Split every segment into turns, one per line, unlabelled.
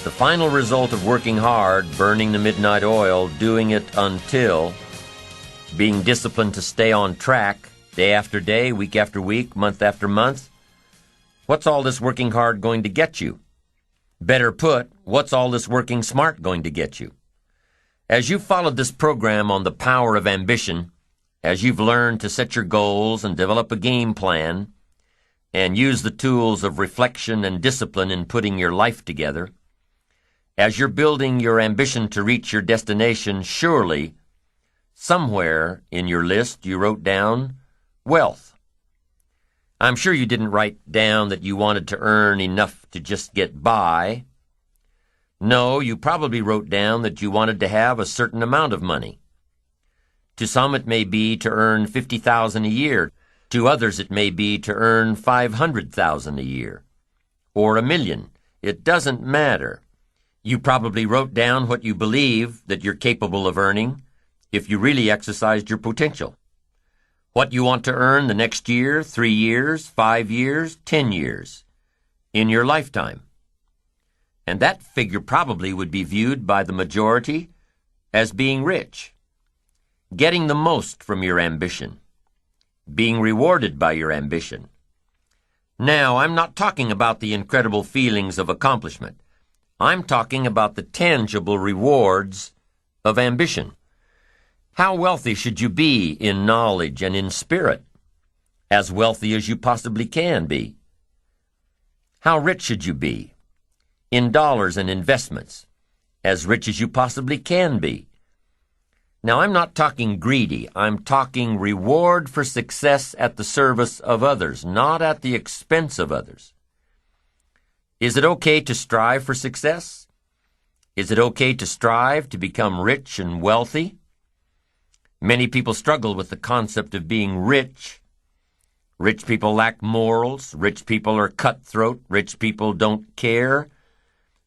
The final result of working hard, burning the midnight oil, doing it until, being disciplined to stay on track, day after day, week after week, month after month. What's all this working hard going to get you? Better put, what's all this working smart going to get you? As you've followed this program on the power of ambition, as you've learned to set your goals and develop a game plan, and use the tools of reflection and discipline in putting your life together, as you're building your ambition to reach your destination, surely, somewhere in your list you wrote down wealth. I'm sure you didn't write down that you wanted to earn enough to just get by. No, you probably wrote down that you wanted to have a certain amount of money. To some it may be to earn $50,000 a year. To others it may be to earn $500,000 a year. Or $1 million. It doesn't matter. You probably wrote down what you believe that you're capable of earning if you really exercised your potential. What you want to earn the next year, 3 years, 5 years, 10 years, in your lifetime. And that figure probably would be viewed by the majority as being rich, getting the most from your ambition, being rewarded by your ambition. Now, I'm not talking about the incredible feelings of accomplishment. I'm talking about the tangible rewards of ambition. How wealthy should you be in knowledge and in spirit? As wealthy as you possibly can be. How rich should you be? In dollars and investments. As rich as you possibly can be. Now, I'm not talking greedy. I'm talking reward for success at the service of others, not at the expense of others. Is it okay to strive for success? Is it okay to strive to become rich and wealthy? Many people struggle with the concept of being rich. Rich people lack morals. Rich people are cutthroat. Rich people don't care.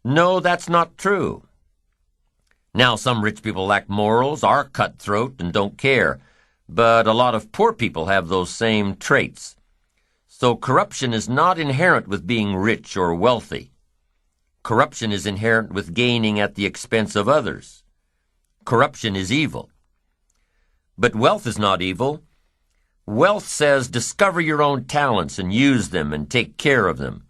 No, that's not true. Now, some rich people lack morals, are cutthroat, and don't care. But a lot of poor people have those same traits. So corruption is not inherent with being rich or wealthy. Corruption is inherent with gaining at the expense of others. Corruption is evil. But wealth is not evil. Wealth says discover your own talents and use them and take care of them,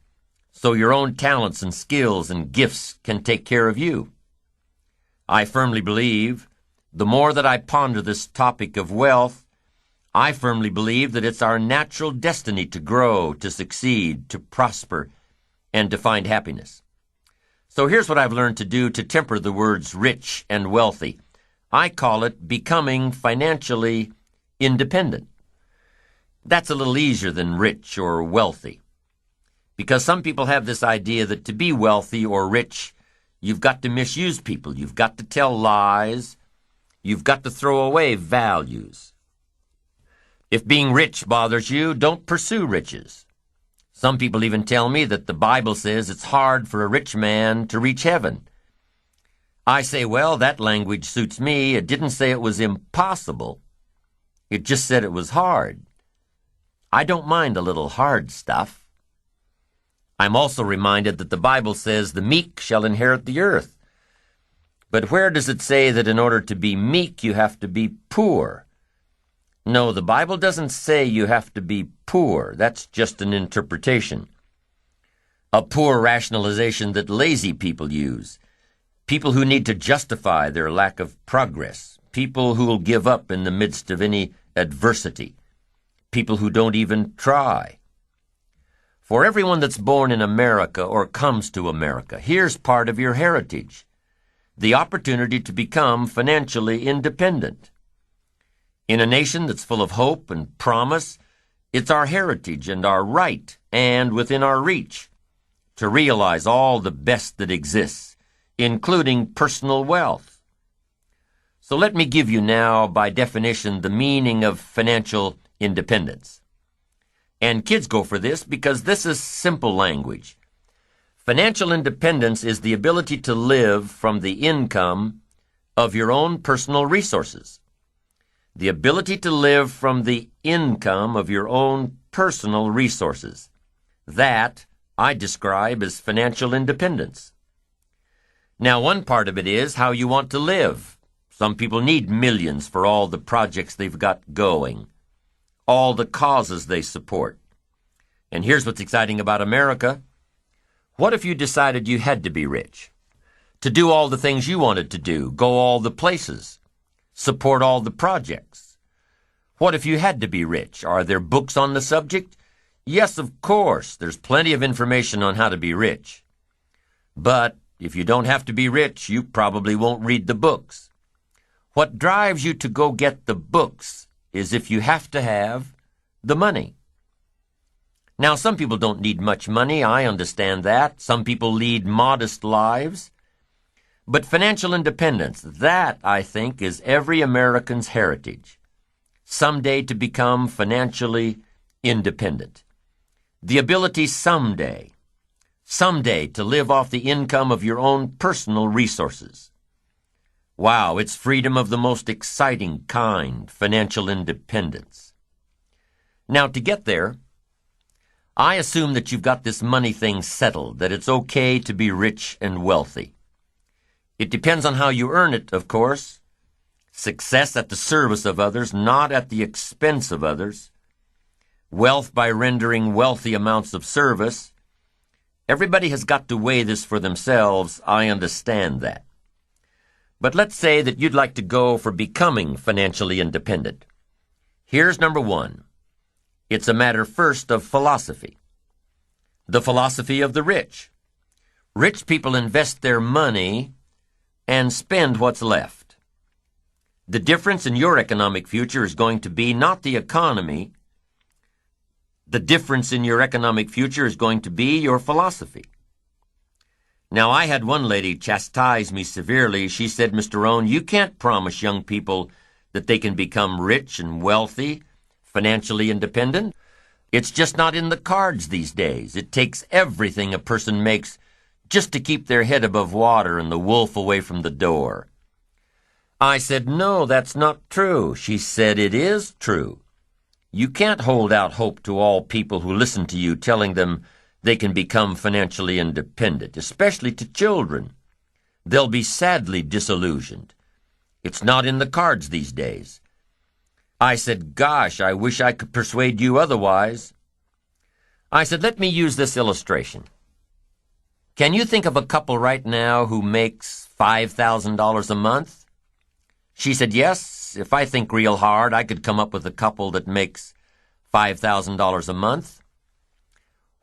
so your own talents and skills and gifts can take care of you. I firmly believe, the more that I ponder this topic of wealth, I firmly believe that it's our natural destiny to grow, to succeed, to prosper, and to find happiness. So here's what I've learned to do to temper the words rich and wealthy. I call it becoming financially independent. That's a little easier than rich or wealthy. Because some people have this idea that to be wealthy or rich, you've got to misuse people. You've got to tell lies. You've got to throw away values. If being rich bothers you, don't pursue riches. Some people even tell me that the Bible says it's hard for a rich man to reach heaven. I say, well, that language suits me. It didn't say it was impossible. It just said it was hard. I don't mind a little hard stuff. I'm also reminded that the Bible says the meek shall inherit the earth. But where does it say that in order to be meek you have to be poor? No, the Bible doesn't say you have to be poor. That's just an interpretation. A poor rationalization that lazy people use. People who need to justify their lack of progress. People who will give up in the midst of any adversity. People who don't even try. For everyone that's born in America or comes to America, here's part of your heritage. The opportunity to become financially independent. In a nation that's full of hope and promise, it's our heritage and our right and within our reach to realize all the best that exists, including personal wealth. So let me give you now, by definition, the meaning of financial independence. And kids go for this because this is simple language. Financial independence is the ability to live from the income of your own personal resources. The ability to live from the income of your own personal resources. That I describe as financial independence. Now, one part of it is how you want to live. Some people need millions for all the projects they've got going, all the causes they support. And here's what's exciting about America. What if you decided you had to be rich? To do all the things you wanted to do, go all the places, support all the projects? What if you had to be rich? Are there books on the subject? Yes, of course. There's plenty of information on how to be rich. But if you don't have to be rich, you probably won't read the books. What drives you to go get the books is if you have to have the money. Now, some people don't need much money. I understand that. Some people lead modest lives. But financial independence, that, I think, is every American's heritage. Someday to become financially independent. The ability someday to live off the income of your own personal resources. Wow, it's freedom of the most exciting kind, financial independence. Now, to get there, I assume that you've got this money thing settled, that it's okay to be rich and wealthy. It depends on how you earn it, of course. Success at the service of others, not at the expense of others. Wealth by rendering wealthy amounts of service. Everybody has got to weigh this for themselves. I understand that. But let's say that you'd like to go for becoming financially independent. Here's number one. It's a matter first of philosophy. The philosophy of the rich. Rich people invest their money and spend what's left. The difference in your economic future is going to be not the economy. The difference in your economic future is going to be your philosophy. Now, I had one lady chastise me severely. She said, Mr. Rohn, you can't promise young people that they can become rich and wealthy, financially independent. It's just not in the cards these days. It takes everything a person makes just to keep their head above water and the wolf away from the door. I said, no, that's not true. She said, it is true. You can't hold out hope to all people who listen to you telling them they can become financially independent, especially to children. They'll be sadly disillusioned. It's not in the cards these days. I said, gosh, I wish I could persuade you otherwise. I said, let me use this illustration. Can you think of a couple right now who makes $5,000 a month? She said, yes, if I think real hard, I could come up with a couple that makes $5,000 a month.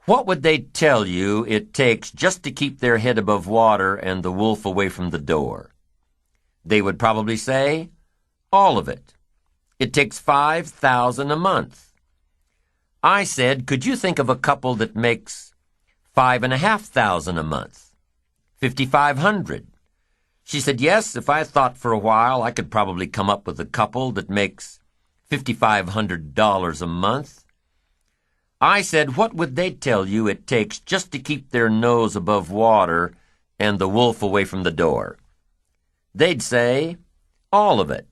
What would they tell you it takes just to keep their head above water and the wolf away from the door? They would probably say, all of it. It takes $5,000 a month. I said, could you think of a couple that makes $5,500 a month? $5,500. She said, yes, if I thought for a while, I could probably come up with a couple that makes $5,500 a month. I said, what would they tell you it takes just to keep their nose above water and the wolf away from the door? They'd say, all of it.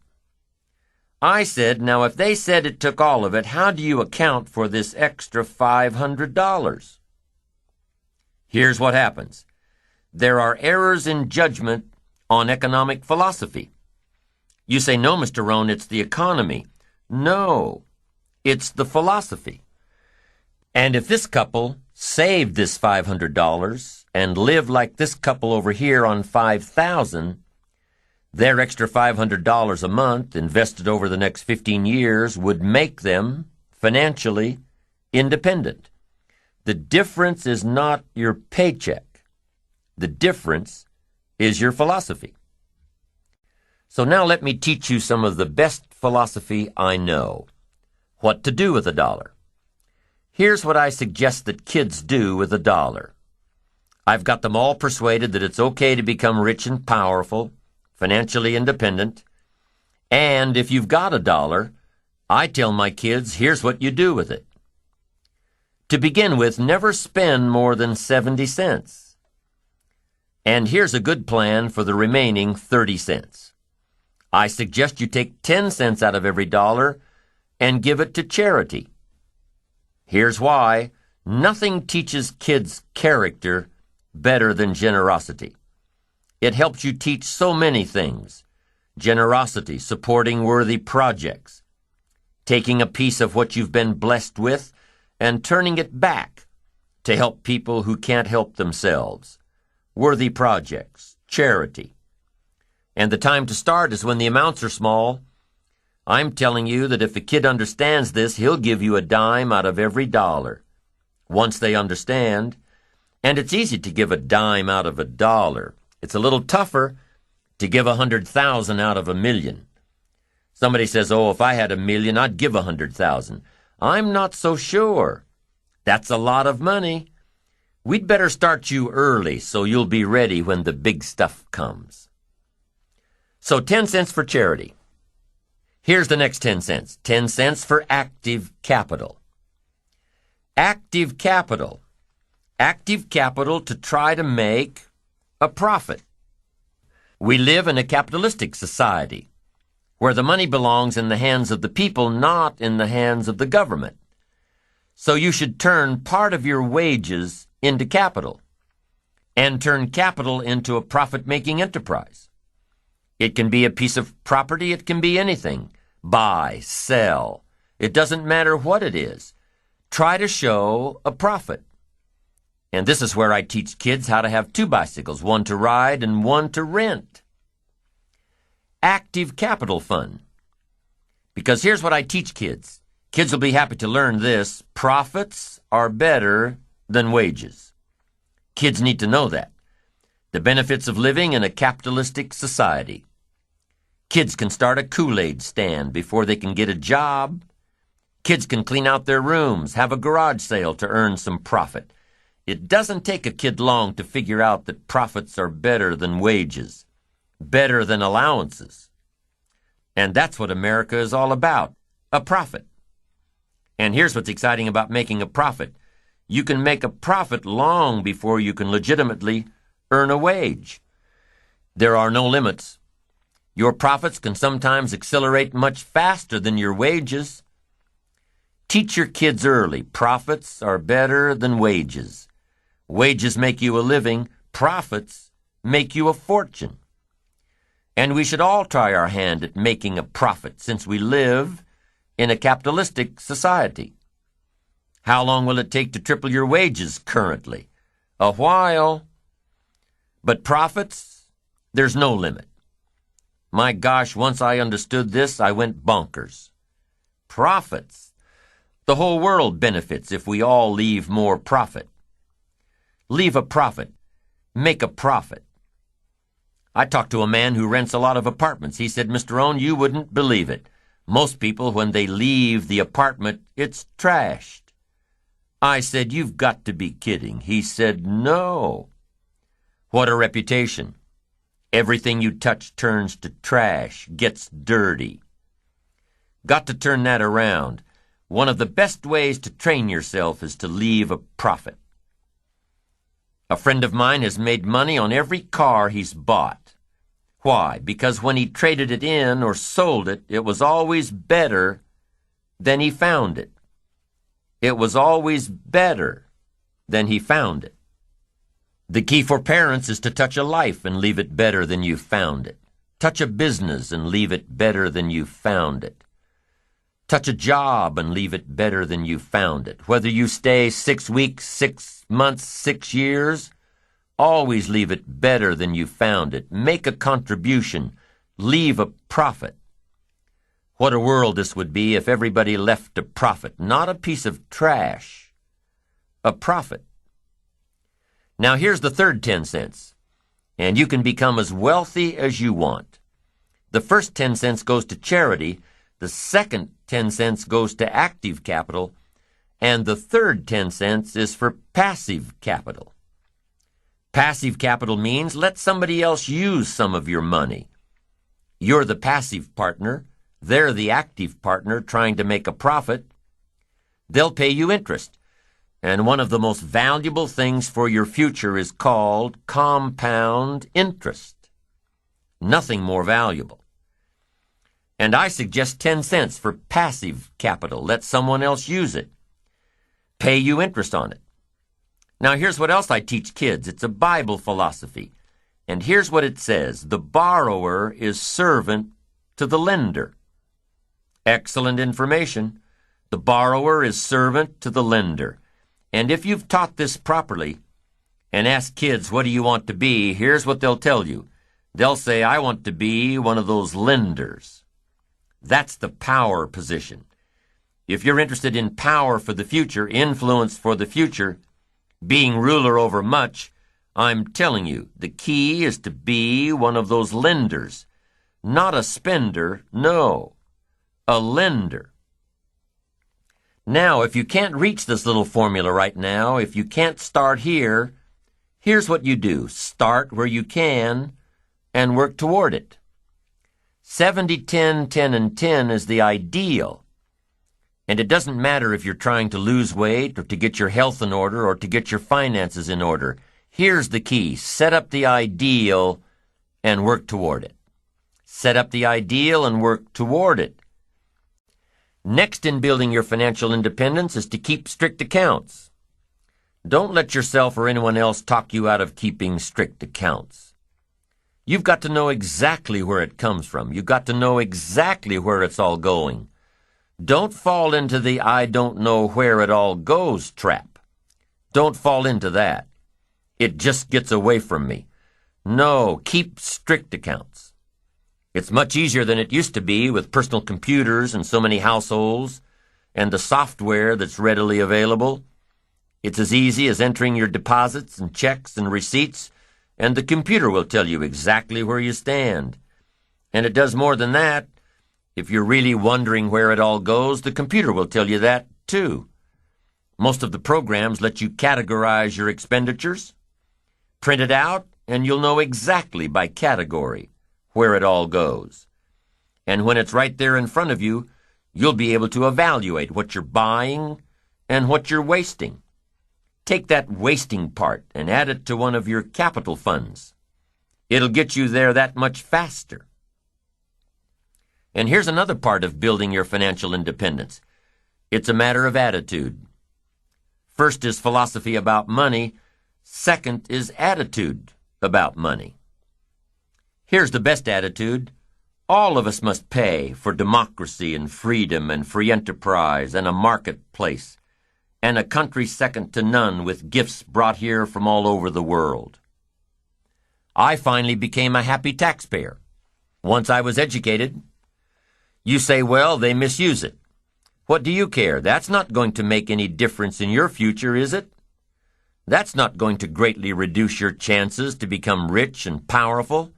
I said, now if they said it took all of it, how do you account for this extra $500? Here's what happens. There are errors in judgment on economic philosophy. You say, no, Mr. Rohn, it's the economy. No, it's the philosophy. And if this couple saved this $500 and lived like this couple over here on $5,000, their extra $500 a month invested over the next 15 years would make them financially independent. The difference is not your paycheck. The difference is your philosophy. So now let me teach you some of the best philosophy I know. What to do with a dollar. Here's what I suggest that kids do with a dollar. I've got them all persuaded that it's okay to become rich and powerful, financially independent, and if you've got a dollar, I tell my kids, here's what you do with it. To begin with, never spend more than 70 cents. And here's a good plan for the remaining 30 cents. I suggest you take 10 cents out of every dollar and give it to charity. Here's why. Nothing teaches kids character better than generosity. It helps you teach so many things. Generosity, supporting worthy projects, taking a piece of what you've been blessed with and turning it back to help people who can't help themselves. Worthy projects, charity. And the time to start is when the amounts are small. I'm telling you that if a kid understands this, he'll give you a dime out of every dollar. Once they understand, and it's easy to give a dime out of a dollar. It's a little tougher to give 100,000 out of 1,000,000. Somebody says, oh, if I had 1,000,000, I'd give 100,000. I'm not so sure. That's a lot of money. We'd better start you early so you'll be ready when the big stuff comes. So 10 cents for charity. Here's the next 10 cents. 10 cents for active capital. Active capital. Active capital to try to make a profit. We live in a capitalistic society where the money belongs in the hands of the people, not in the hands of the government. So you should turn part of your wages into capital and turn capital into a profit-making enterprise. It can be a piece of property. It can be anything. Buy, sell. It doesn't matter what it is. Try to show a profit. And this is where I teach kids how to have 2 bicycles, one to ride and one to rent. Active capital fund. Because here's what I teach kids. Kids will be happy to learn this. Profits are better than wages. Kids need to know that. The benefits of living in a capitalistic society. Kids can start a Kool-Aid stand before they can get a job. Kids can clean out their rooms, have a garage sale to earn some profit. It doesn't take a kid long to figure out that profits are better than wages, better than allowances. And that's what America is all about, a profit. And here's what's exciting about making a profit. You can make a profit long before you can legitimately earn a wage. There are no limits. Your profits can sometimes accelerate much faster than your wages. Teach your kids early. Profits are better than wages. Wages make you a living. Profits make you a fortune. And we should all try our hand at making a profit since we live in a capitalistic society. How long will it take to triple your wages currently? A while. But profits, there's no limit. My gosh, once I understood this, I went bonkers. Profits. The whole world benefits if we all leave more profit. Leave a profit. Make a profit. I talked to a man who rents a lot of apartments. He said, Mr. Rohn, you wouldn't believe it. Most people, when they leave the apartment, it's trashed. I said, you've got to be kidding. He said, no. What a reputation. Everything you touch turns to trash, gets dirty. Got to turn that around. One of the best ways to train yourself is to leave a profit. A friend of mine has made money on every car he's bought. Why? Because when he traded it in or sold it, it was always better than he found it. It was always better than he found it. The key for parents is to touch a life and leave it better than you found it. Touch a business and leave it better than you found it. Touch a job and leave it better than you found it. Whether you stay 6 weeks, 6 months, 6 years, always leave it better than you found it. Make a contribution. Leave a profit. What a world this would be if everybody left a profit, not a piece of trash, a profit. Now here's the third 10 cents, and you can become as wealthy as you want. The first 10 cents goes to charity, the second 10 cents goes to active capital, and the third 10 cents is for passive capital. Passive capital means let somebody else use some of your money. You're the passive partner. They're the active partner trying to make a profit. They'll pay you interest. And one of the most valuable things for your future is called compound interest. Nothing more valuable. And I suggest 10 cents for passive capital. Let someone else use it. Pay you interest on it. Now here's what else I teach kids. It's a Bible philosophy. And here's what it says. The borrower is servant to the lender. Excellent information. The borrower is servant to the lender. And if you've taught this properly and asked kids, what do you want to be? Here's what they'll tell you. They'll say, I want to be one of those lenders. That's the power position. If you're interested in power for the future, influence for the future, being ruler over much, I'm telling you, the key is to be one of those lenders. Not a spender, no, a lender. Now, if you can't reach this little formula right now, if you can't start here, here's what you do. Start where you can and work toward it. 70-10, 10 and 10 is the ideal. And it doesn't matter if you're trying to lose weight or to get your health in order or to get your finances in order. Here's the key. Set up the ideal and work toward it. Set up the ideal and work toward it. Next in building your financial independence is to keep strict accounts. Don't let yourself or anyone else talk you out of keeping strict accounts. You've got to know exactly where it comes from. You've got to know exactly where it's all going. Don't fall into the I don't know where it all goes trap. Don't fall into that. It just gets away from me. No, keep strict accounts. It's much easier than it used to be with personal computers and so many households and the software that's readily available. It's as easy as entering your deposits and checks and receipts, and the computer will tell you exactly where you stand. And it does more than that. If you're really wondering where it all goes, the computer will tell you that, too. Most of the programs let you categorize your expenditures. Print it out, and you'll know exactly by category where it all goes. And when it's right there in front of you, you'll be able to evaluate what you're buying and what you're wasting. Take that wasting part and add it to one of your capital funds. It'll get you there that much faster. And here's another part of building your financial independence. It's a matter of attitude. First is philosophy about money. Second is attitude about money. Here's the best attitude. All of us must pay for democracy and freedom and free enterprise and a marketplace and a country second to none with gifts brought here from all over the world. I finally became a happy taxpayer. Once I was educated. You say, well, they misuse it. What do you care? That's not going to make any difference in your future, is it? That's not going to greatly reduce your chances to become rich and powerful.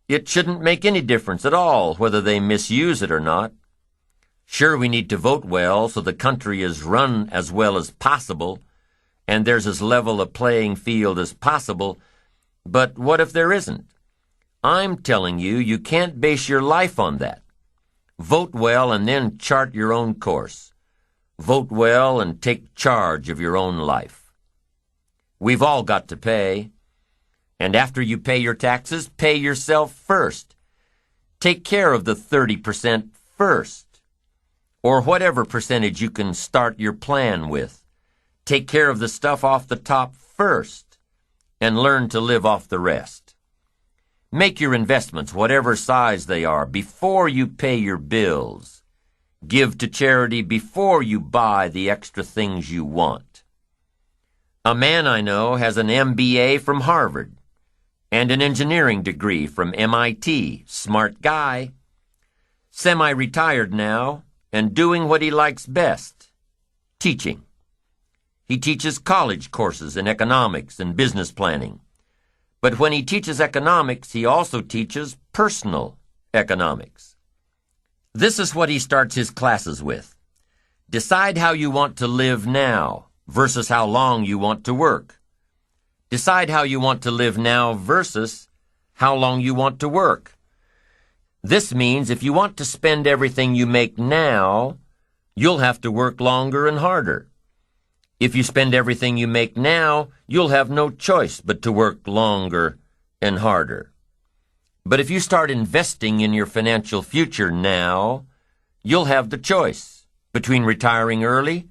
It shouldn't make any difference at all whether they misuse it or not. Sure, we need to vote well so the country is run as well as possible and there's as level a playing field as possible, but what if there isn't? I'm telling you, you can't base your life on that. Vote well and then chart your own course. Vote well and take charge of your own life. We've all got to pay. And after you pay your taxes, pay yourself first. Take care of the 30% first. Or whatever percentage you can start your plan with. Take care of the stuff off the top first. And learn to live off the rest. Make your investments, whatever size they are, before you pay your bills. Give to charity before you buy the extra things you want. A man I know has an MBA from Harvard and an engineering degree from MIT. Smart guy. Semi-retired now and doing what he likes best, teaching. He teaches college courses in economics and business planning. But when he teaches economics, he also teaches personal economics. This is what he starts his classes with. Decide how you want to live now versus how long you want to work. Decide how you want to live now versus how long you want to work. This means if you want to spend everything you make now, you'll have to work longer and harder. If you spend everything you make now, you'll have no choice but to work longer and harder. But if you start investing in your financial future now, you'll have the choice between retiring early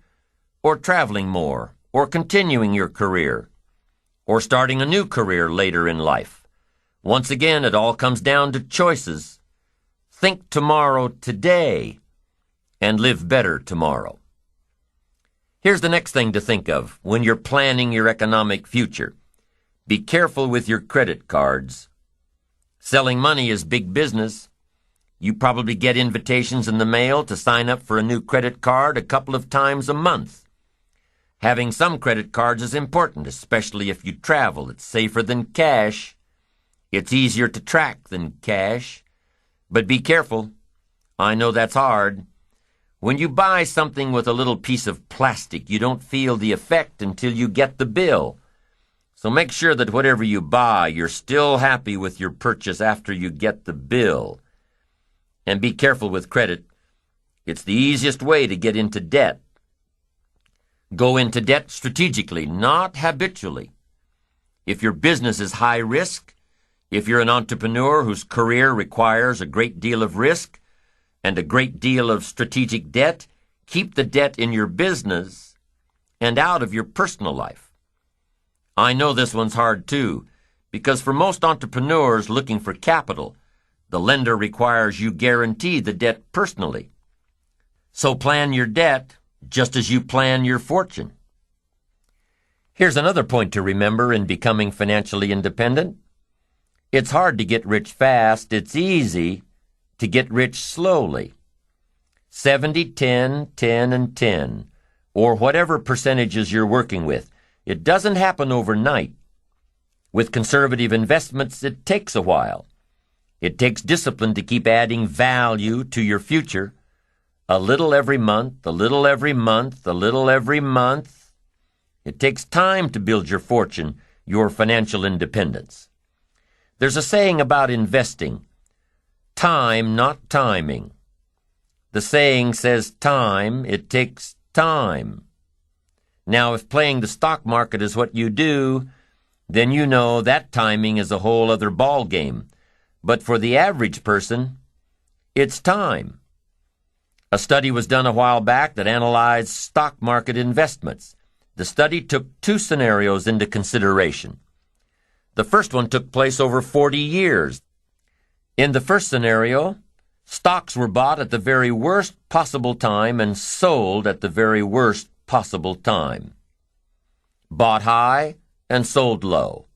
or traveling more or continuing your career or starting a new career later in life. Once again, it all comes down to choices. Think tomorrow today and live better tomorrow. Here's the next thing to think of when you're planning your economic future. Be careful with your credit cards. Selling money is big business. You probably get invitations in the mail to sign up for a new credit card a couple of times a month. Having some credit cards is important, especially if you travel. It's safer than cash. It's easier to track than cash. But be careful. I know that's hard. When you buy something with a little piece of plastic, you don't feel the effect until you get the bill. So make sure that whatever you buy, you're still happy with your purchase after you get the bill. And be careful with credit. It's the easiest way to get into debt. Go into debt strategically, not habitually. If your business is high risk, if you're an entrepreneur whose career requires a great deal of risk and a great deal of strategic debt, keep the debt in your business and out of your personal life. I know this one's hard too, because for most entrepreneurs looking for capital, the lender requires you guarantee the debt personally. So plan your debt just as you plan your fortune. Here's another point to remember in becoming financially independent. It's hard to get rich fast. It's easy to get rich slowly. 70, 10, 10, and 10, or whatever percentages you're working with. It doesn't happen overnight. With conservative investments, it takes a while. It takes discipline to keep adding value to your future. A little every month, a little every month, a little every month. It takes time to build your fortune, your financial independence. There's a saying about investing, time, not timing. The saying says time, it takes time. Now, if playing the stock market is what you do, then you know that timing is a whole other ball game. But for the average person, it's time. A study was done a while back that analyzed stock market investments. The study took two scenarios into consideration. The first one took place over 40 years. In the first scenario, stocks were bought at the very worst possible time and sold at the very worst possible time. Bought high and sold low.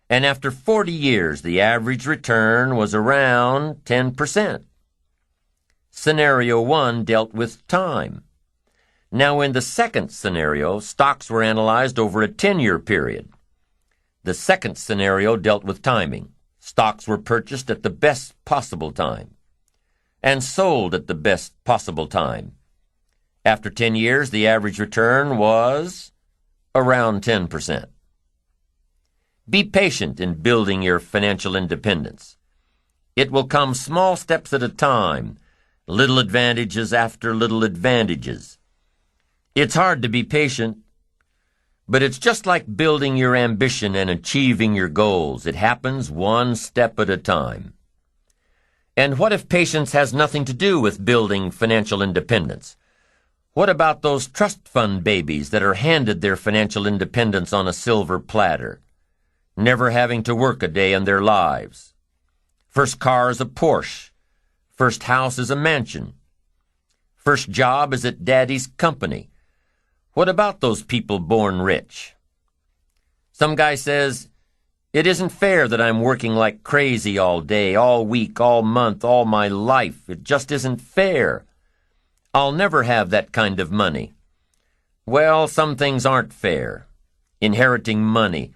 And after 40 years, the average return was around 10%. Scenario 1 dealt with time. Now, in the second scenario, stocks were analyzed over a 10-year period. The second scenario dealt with timing. Stocks were purchased at the best possible time and sold at the best possible time. After 10 years, the average return was around 10%. Be patient in building your financial independence. It will come small steps at a time, little advantages after little advantages. It's hard to be patient, but it's just like building your ambition and achieving your goals. It happens one step at a time. And what if patience has nothing to do with building financial independence? What about those trust fund babies that are handed their financial independence on a silver platter, never having to work a day in their lives? First car is a Porsche. First house is a mansion. First job is at daddy's company. What about those people born rich? Some guy says, "It isn't fair that I'm working like crazy all day, all week, all month, all my life. It just isn't fair. I'll never have that kind of money." Well, some things aren't fair. Inheriting money.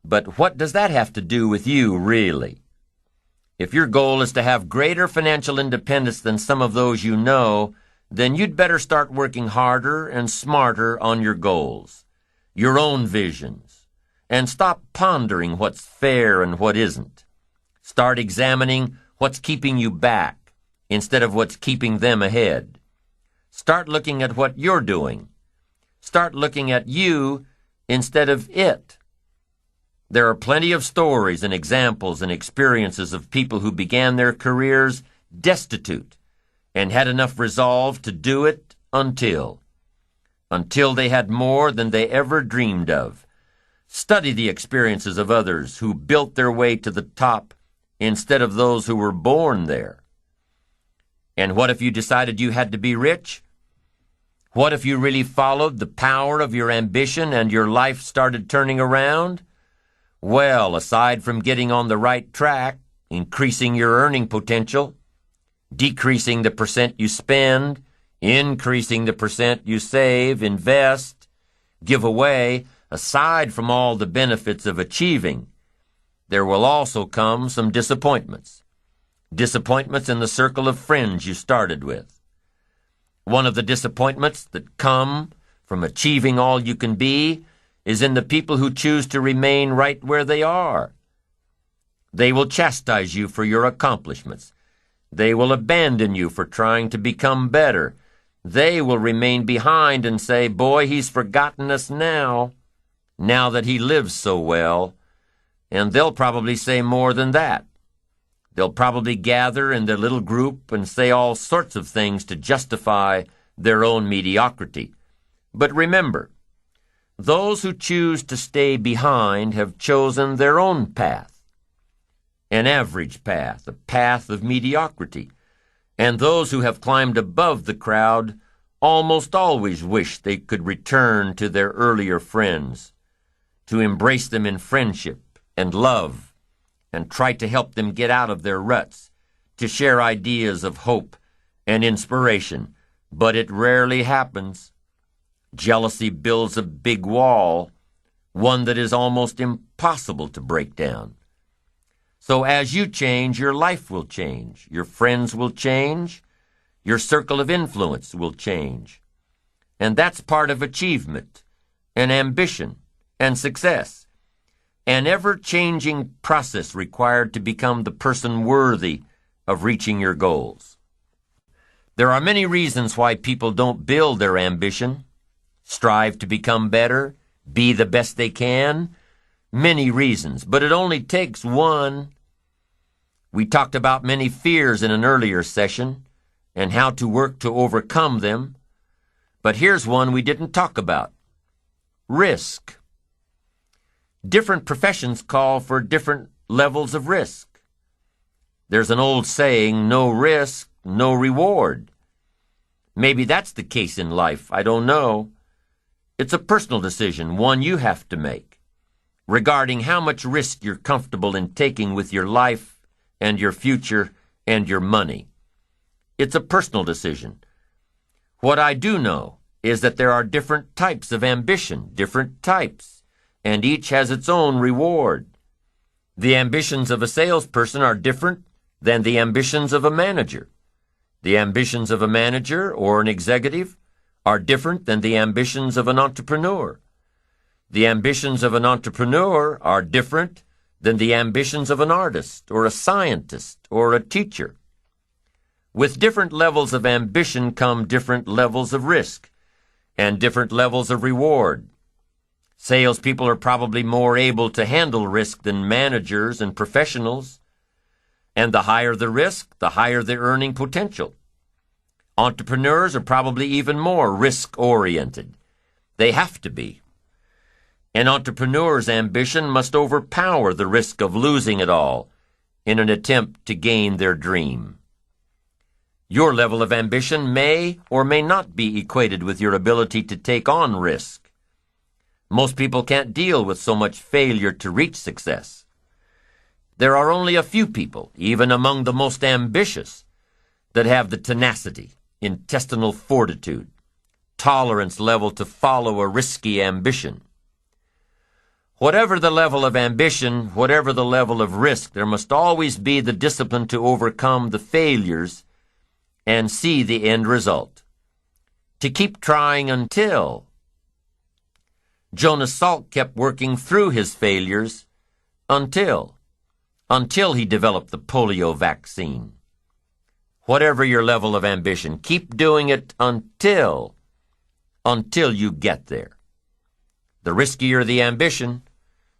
But what does that have to do with you, really? If your goal is to have greater financial independence than some of those you know, then you'd better start working harder and smarter on your goals, your own visions, and stop pondering what's fair and what isn't. Start examining what's keeping you back instead of what's keeping them ahead. Start looking at what you're doing. Start looking at you instead of it. There are plenty of stories and examples and experiences of people who began their careers destitute and had enough resolve to do it until they had more than they ever dreamed of. Study the experiences of others who built their way to the top instead of those who were born there. And what if you decided you had to be rich? What if you really followed the power of your ambition and your life started turning around? Well, aside from getting on the right track, increasing your earning potential, decreasing the percent you spend, increasing the percent you save, invest, give away, aside from all the benefits of achieving, there will also come some disappointments. Disappointments in the circle of friends you started with. One of the disappointments that come from achieving all you can be is in the people who choose to remain right where they are. They will chastise you for your accomplishments. They will abandon you for trying to become better. They will remain behind and say, "Boy, he's forgotten us now that he lives so well." And they'll probably say more than that. They'll probably gather in their little group and say all sorts of things to justify their own mediocrity. But remember, those who choose to stay behind have chosen their own path, an average path, a path of mediocrity. And those who have climbed above the crowd almost always wish they could return to their earlier friends, to embrace them in friendship and love, and try to help them get out of their ruts, to share ideas of hope and inspiration. But it rarely happens. Jealousy builds a big wall, one that is almost impossible to break down. So as you change, your life will change, your friends will change, your circle of influence will change. And that's part of achievement and ambition and success. An ever-changing process required to become the person worthy of reaching your goals. There are many reasons why people don't build their ambition, strive to become better, be the best they can. Many reasons, but it only takes one. We talked about many fears in an earlier session and how to work to overcome them. But here's one we didn't talk about: risk. Different professions call for different levels of risk. There's an old saying, no risk, no reward. Maybe that's the case in life, I don't know. It's a personal decision, one you have to make, regarding how much risk you're comfortable in taking with your life and your future and your money. It's a personal decision. What I do know is that there are different types of ambition, different types, and each has its own reward. The ambitions of a salesperson are different than the ambitions of a manager. The ambitions of a manager or an executive are different than the ambitions of an entrepreneur. The ambitions of an entrepreneur are different than the ambitions of an artist or a scientist or a teacher. With different levels of ambition come different levels of risk and different levels of reward. Salespeople are probably more able to handle risk than managers and professionals. And the higher the risk, the higher the earning potential. Entrepreneurs are probably even more risk-oriented. They have to be. An entrepreneur's ambition must overpower the risk of losing it all in an attempt to gain their dream. Your level of ambition may or may not be equated with your ability to take on risk. Most people can't deal with so much failure to reach success. There are only a few people, even among the most ambitious, that have the tenacity, intestinal fortitude, tolerance level to follow a risky ambition. Whatever the level of ambition, whatever the level of risk, there must always be the discipline to overcome the failures and see the end result. To keep trying until. Jonas Salk kept working through his failures until he developed the polio vaccine. Whatever your level of ambition, keep doing it until you get there. The riskier the ambition,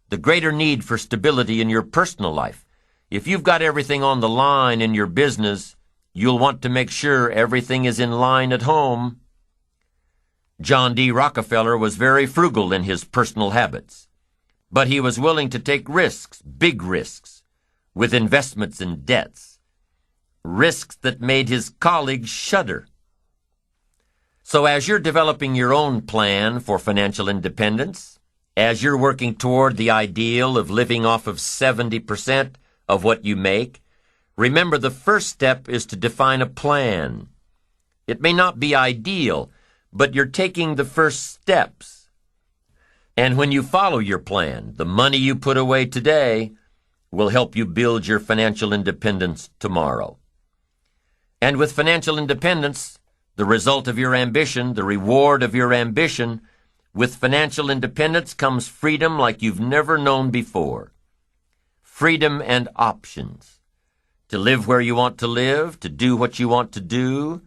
the greater need for stability in your personal life. If you've got everything on the line in your business, you'll want to make sure everything is in line at home. John D. Rockefeller was very frugal in his personal habits, but he was willing to take risks, big risks, with investments and debts, risks that made his colleagues shudder. So as you're developing your own plan for financial independence, as you're working toward the ideal of living off of 70% of what you make, remember the first step is to define a plan. It may not be ideal, but you're taking the first steps. And when you follow your plan, the money you put away today will help you build your financial independence tomorrow. And with financial independence, the result of your ambition, the reward of your ambition, with financial independence comes freedom like you've never known before. Freedom and options. To live where you want to live, to do what you want to do,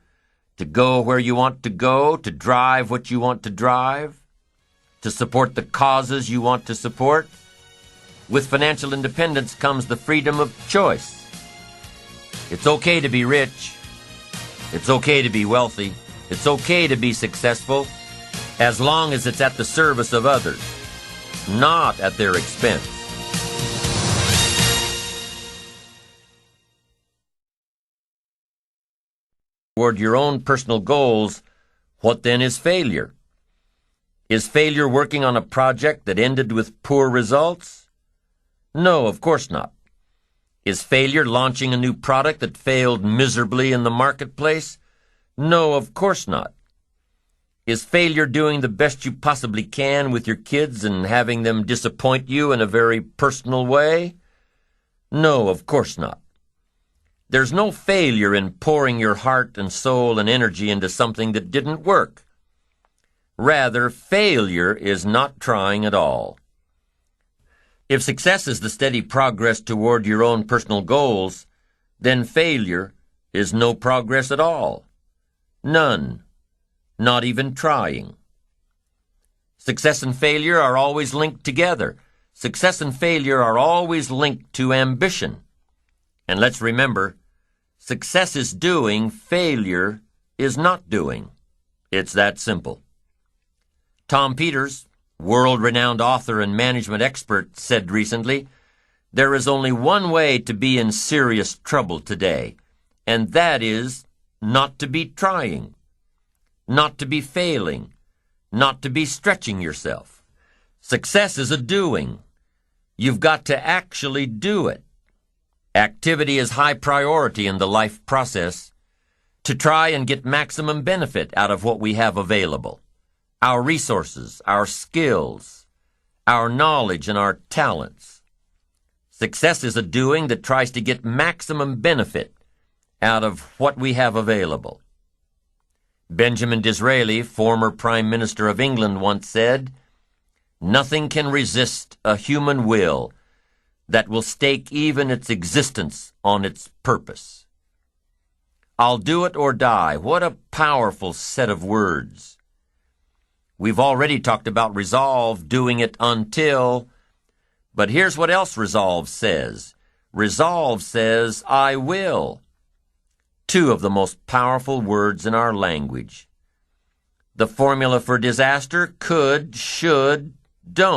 to go where you want to go, to drive what you want to drive, to support the causes you want to support. With financial independence comes the freedom of choice. It's okay to be rich. It's okay to be wealthy. It's okay to be successful, as long as it's at the service of others, not at their expense. Toward your own personal goals, what then is failure? Is failure working on a project that ended with poor results? No, of course not. Is failure launching a new product that failed miserably in the marketplace? No, of course not. Is failure doing the best you possibly can with your kids and having them disappoint you in a very personal way? No, of course not. There's no failure in pouring your heart and soul and energy into something that didn't work. Rather, failure is not trying at all. If success is the steady progress toward your own personal goals, then failure is no progress at all. None. Not even trying. Success and failure are always linked together. Success and failure are always linked to ambition. And let's remember, success is doing, failure is not doing. It's that simple. Tom Peters, world-renowned author and management expert, said recently, "There is only one way to be in serious trouble today, and that is not to be trying, not to be failing, not to be stretching yourself. Success is a doing. You've got to actually do it. Activity is high priority in the life process to try and get maximum benefit out of what we have available. Our resources, our skills, our knowledge, and our talents. Success is a doing that tries to get maximum benefit out of what we have available." Benjamin Disraeli, former Prime Minister of England, once said, "Nothing can resist a human will that will stake even its existence on its purpose." I'll do it or die. What a powerful set of words. We've already talked about resolve, doing it until, but here's what else resolve says. Resolve says, I will. Two of the most powerful words in our language. The formula for disaster: could, should, don't.